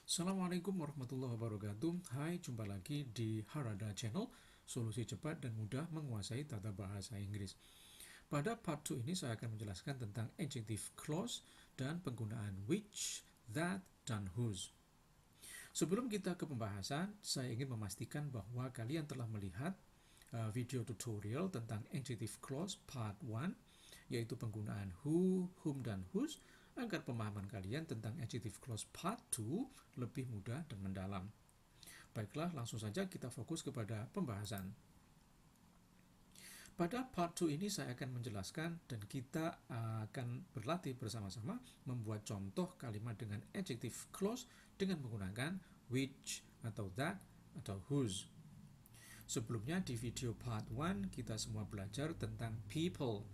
Assalamualaikum warahmatullahi wabarakatuh. Hai, jumpa lagi di Harada Channel, solusi cepat dan mudah menguasai tata bahasa Inggris. Pada part 2 ini saya akan menjelaskan tentang adjective clause dan penggunaan which, that, dan whose. Sebelum kita ke pembahasan, saya ingin memastikan bahwa kalian telah melihat video tutorial tentang adjective clause part 1, yaitu penggunaan who, whom, dan whose, agar pemahaman kalian tentang adjective clause part 2 lebih mudah dan mendalam. Baiklah, langsung saja kita fokus kepada pembahasan. Pada part 2 ini saya akan menjelaskan dan kita akan berlatih bersama-sama membuat contoh kalimat dengan adjective clause dengan menggunakan which atau that atau whose. Sebelumnya di video part 1 kita semua belajar tentang people.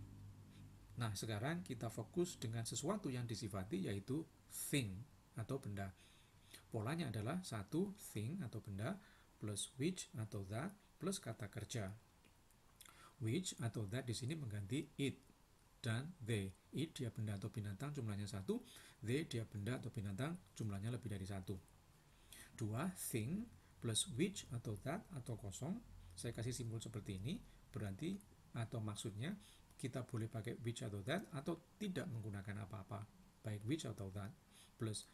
Nah, sekarang kita fokus dengan sesuatu yang disifati, yaitu thing atau benda. Polanya adalah satu thing atau benda plus which atau that plus kata kerja. Which atau that di sini mengganti it dan they. It dia benda atau binatang, jumlahnya satu. They dia benda atau binatang, jumlahnya lebih dari satu. Dua, thing plus which atau that atau kosong. Saya kasih simbol seperti ini, berarti atau maksudnya kita boleh pakai which atau that atau tidak menggunakan apa-apa, baik which atau that plus.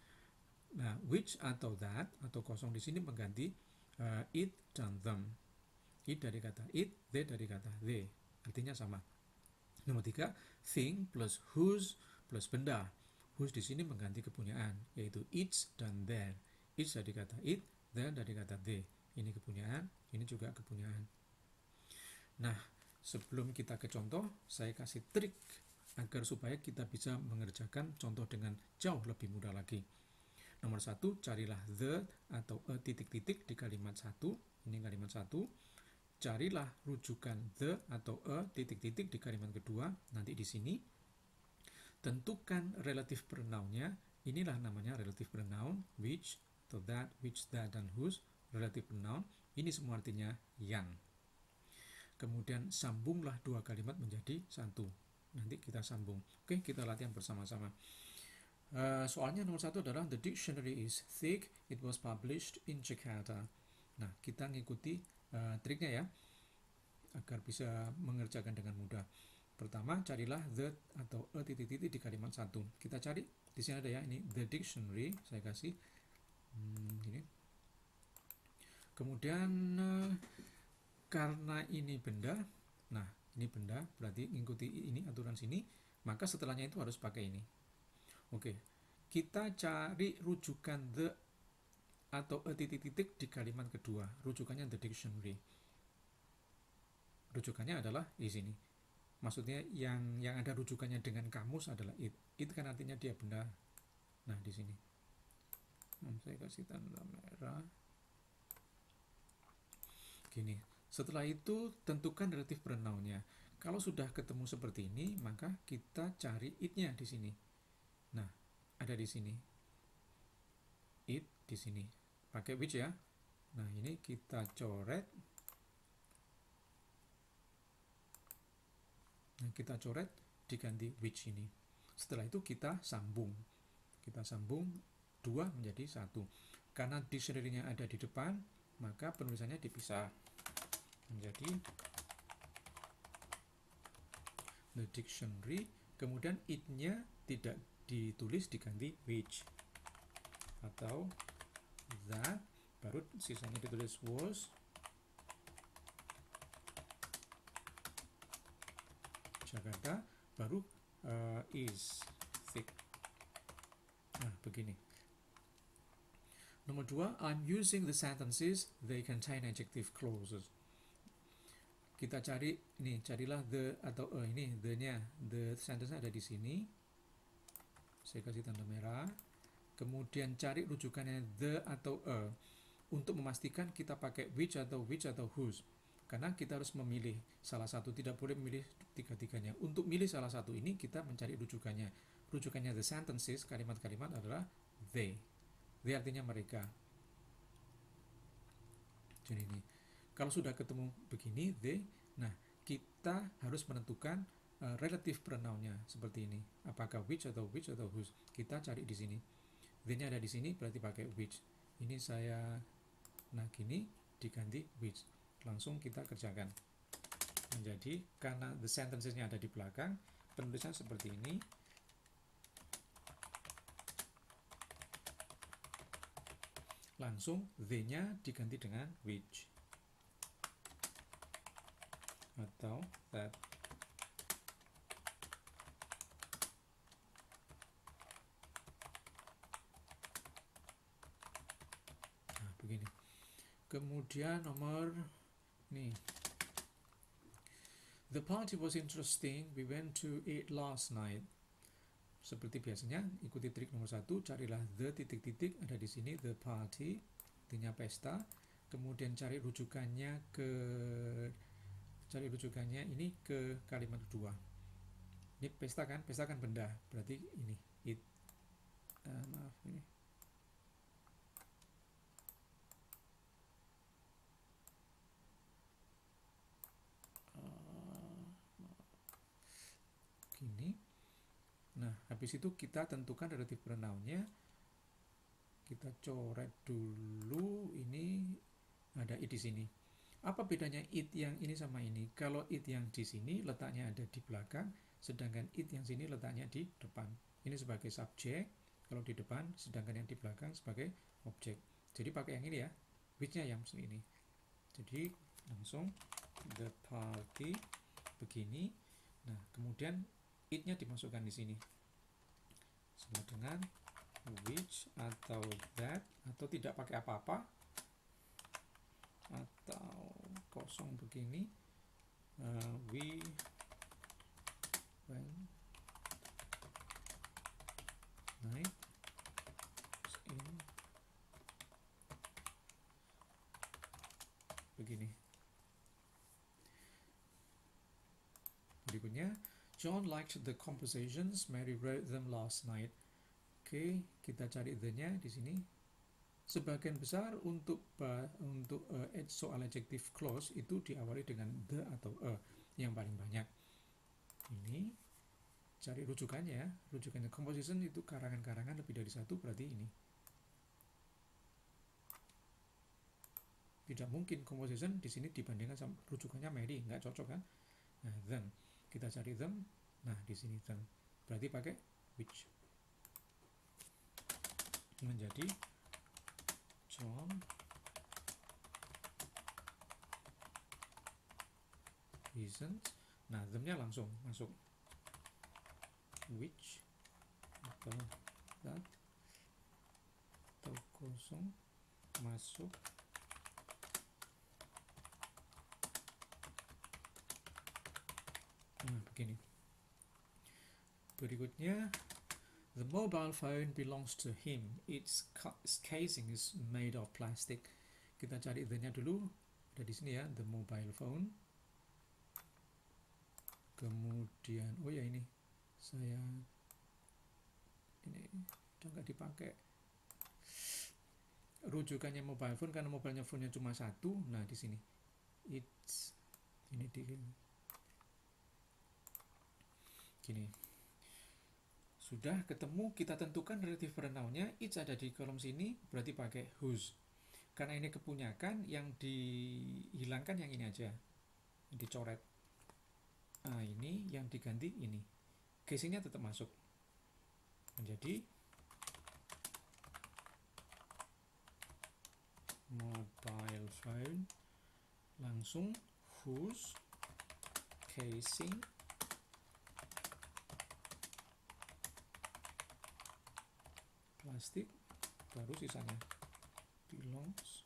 Nah, which atau that atau kosong di sini mengganti it dan them. It dari kata it, they dari kata they, artinya sama. Nomor 3, thing plus whose plus benda. Whose di sini mengganti kepunyaan, yaitu its dan their. Its dari kata it, their dari kata they. Ini kepunyaan, ini juga kepunyaan. Nah, sebelum kita ke contoh, saya kasih trik agar supaya kita bisa mengerjakan contoh dengan jauh lebih mudah lagi. Nomor 1, carilah the atau a titik-titik di kalimat 1. Ini kalimat 1. Carilah rujukan the atau a titik-titik di kalimat kedua, nanti di sini. Tentukan relative pronoun-nya. Inilah namanya relative pronoun, which, atau that, which, that, dan whose. Relative pronoun, ini semua artinya yang. Kemudian sambunglah dua kalimat menjadi satu. Nanti kita sambung. Oke, kita latihan bersama-sama. Soalnya nomor 1 adalah the dictionary is thick, it was published in Jakarta. Nah, kita ngikuti triknya ya, agar bisa mengerjakan dengan mudah. Pertama, carilah the atau a titik-titik di kalimat 1. Kita cari, di sini ada ya, ini the dictionary, saya kasih gini. Kemudian karena ini benda, nah ini benda berarti ngikuti ini aturan sini, maka setelahnya itu harus pakai ini. Oke, kita cari rujukan the atau a titik-titik di kalimat kedua. Rujukannya the dictionary. Rujukannya adalah di sini. Maksudnya yang ada rujukannya dengan kamus adalah it. It kan artinya dia benda. Nah, di sini. Saya kasih tanda merah. Gini. Setelah itu tentukan relative pronoun-nya. Kalau sudah ketemu seperti ini, maka kita cari it-nya di sini. Nah, ada di sini. It di sini. Pakai which ya. Nah, ini kita coret. Nah, kita coret diganti which ini. Setelah itu kita sambung. Kita sambung 2 menjadi 1. Karena dictionary-nya ada di depan, maka penulisannya dipisah menjadi the dictionary, kemudian it-nya tidak ditulis, diganti which atau that, baru sisanya ditulis was Jakarta, baru is thick. Nah, begini. Nomor 2, I'm using the sentences, they contain adjective clauses. Kita cari, ini carilah the atau ini the-nya. The sentence ada di sini. Saya kasih tanda merah. Kemudian cari rujukannya the atau a. Untuk memastikan kita pakai which atau whose. Karena kita harus memilih salah satu, tidak boleh memilih tiga-tiganya. Untuk milih salah satu ini kita mencari rujukannya. Rujukannya the sentences, kalimat-kalimat adalah they. They artinya mereka. Jadi ini. Kalau sudah ketemu begini, they, nah kita harus menentukan relative pronoun-nya seperti ini. Apakah which atau whose? Kita cari di sini. the-nya ada di sini berarti pakai which. Ini saya, nah gini diganti which. Langsung kita kerjakan. Menjadi karena the sentences-nya ada di belakang, penulisan seperti ini. Langsung the-nya diganti dengan which atau that. Nah, begini. Kemudian nomor nih. The party was interesting. We went to eat last night. Seperti biasanya, ikuti trik nomor 1, carilah the titik-titik ada di sini, the party, artinya pesta. Kemudian cari rujukannya ini ke kalimat kedua. Ini pesta kan benda, berarti ini it. Maaf ini. Gini. Nah, habis itu kita tentukan relative pronoun-nya. Kita coret dulu, ini ada it di sini. Apa bedanya it yang ini sama ini? Kalau it yang di sini letaknya ada di belakang, sedangkan it yang sini letaknya di depan. Ini sebagai subjek, kalau di depan, sedangkan yang di belakang sebagai objek. Jadi pakai yang ini ya, which-nya yang ini. Jadi langsung the party begini. Nah, kemudian it-nya dimasukkan di sini. Sama dengan which atau that, atau tidak pakai apa-apa, atau kosong begini. We went night in begini. Berikutnya, John liked the compositions Mary wrote them last night. Oke, kita cari the-nya di sini. Sebagian besar untuk soal adjective clause itu diawali dengan the atau yang paling banyak. Ini cari rujukannya. Rujukannya composition itu karangan-karangan lebih dari satu, berarti ini. Tidak mungkin composition di sini dibandingkan sama rujukannya Mary, nggak cocok kan? Nah, then kita cari them. Nah, di sini them. Berarti pakai which. Menjadi John isn't. Nah, them-nya langsung masuk which atau that atau kosong masuk begini. Berikutnya, the mobile phone belongs to him. Its casing is made of plastic. Kita cari the-nya dulu. Ada di sini ya, the mobile phone. Kemudian, oh ya ini udah nggak dipakai. Rujukannya mobile phone karena mobile phone-nya cuma satu. Nah, di sini it's ini di gini. Sudah ketemu, kita tentukan relative pronoun-nya. It's ada di kolom sini, berarti pakai whose. Karena ini kepunyakan, yang dihilangkan yang ini aja, yang dicoret. Nah, ini yang diganti ini. Casing-nya tetap masuk. Menjadi mobile phone, langsung whose casing plastik, baru sisanya belongs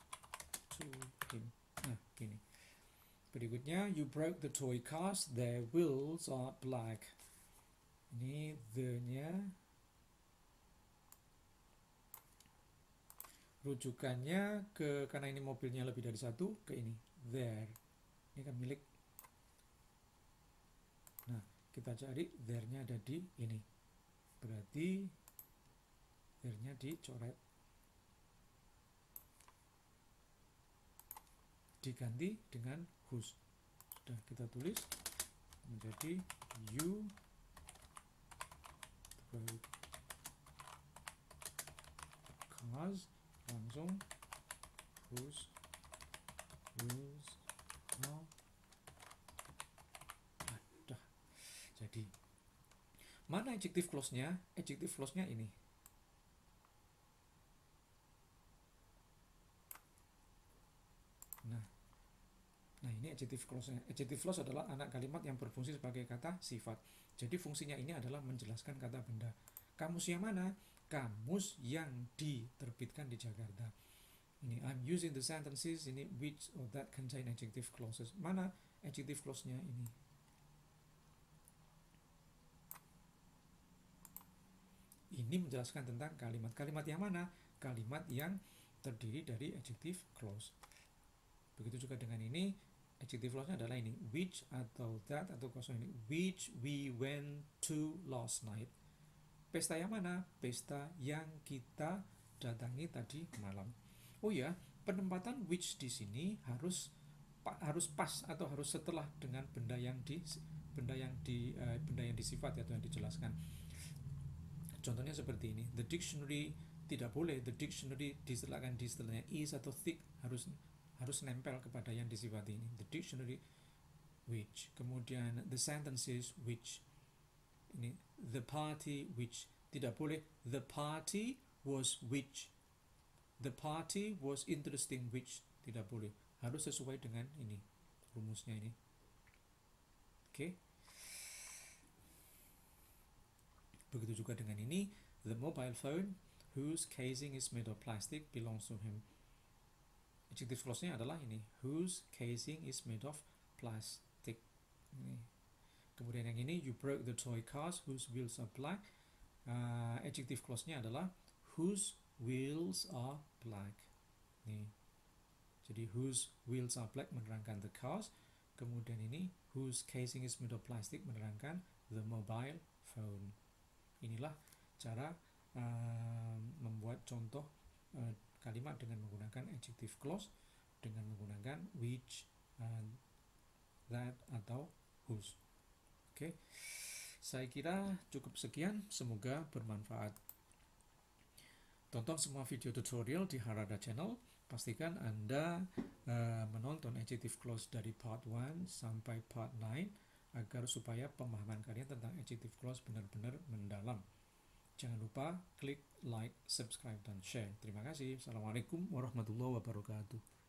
to him. Nah, gini. Berikutnya, you broke the toy cars, their wheels are black. Ini the-nya. Rujukannya karena ini mobilnya lebih dari satu, ke ini, there. Ini kan milik. Nah, kita cari there-nya ada di ini. Berarti there-nya dicoret. Diganti dengan whose. Sudah kita tulis menjadi you broke as, langsung whose wheels are. Ada. Jadi mana adjective clause-nya? Adjective clause-nya ini. Nah, ini adjective clause-nya. Adjective clause adalah anak kalimat yang berfungsi sebagai kata sifat. Jadi fungsinya ini adalah menjelaskan kata benda. Kamus yang mana? Kamus yang diterbitkan di Jakarta. Ini I'm using the sentences ini which or that contain adjective clauses. Mana adjective clause-nya ini? Ini menjelaskan tentang kalimat. Kalimat yang mana? Kalimat yang terdiri dari adjective clause. Begitu juga dengan ini, adjective clause-nya adalah ini, which atau that atau kosong ini, which we went to last night. Pesta yang mana? Pesta yang kita datangi tadi malam. Oh ya, penempatan which di sini harus pas atau harus setelah dengan benda yang disifat atau yang dijelaskan. Contohnya seperti ini, the dictionary tidak boleh, the dictionary disertakan di setelahnya is atau thick, harus nempel kepada yang disifati ini, the dictionary which. Kemudian the sentences which, ini the party which, tidak boleh the party was which, the party was interesting which, tidak boleh, harus sesuai dengan ini rumusnya ini. Oke. Begitu juga dengan ini, the mobile phone whose casing is made of plastic belongs to him. Adjective clause-nya adalah ini, whose casing is made of plastic. Ini. Kemudian yang ini, you broke the toy cars whose wheels are black. Adjective clause-nya adalah whose wheels are black. Ini. Jadi whose wheels are black menerangkan the cars. Kemudian ini, whose casing is made of plastic menerangkan the mobile phone. Inilah cara membuat contoh kalimat dengan menggunakan adjective clause, dengan menggunakan which, that, atau whose. Oke, saya kira cukup sekian, semoga bermanfaat. Tonton semua video tutorial di Harada Channel. Pastikan Anda menonton adjective clause dari part 1 sampai part 9 agar supaya pemahaman kalian tentang adjective clause benar-benar mendalam. Jangan lupa klik like, subscribe, dan share. Terima kasih. Assalamualaikum warahmatullahi wabarakatuh.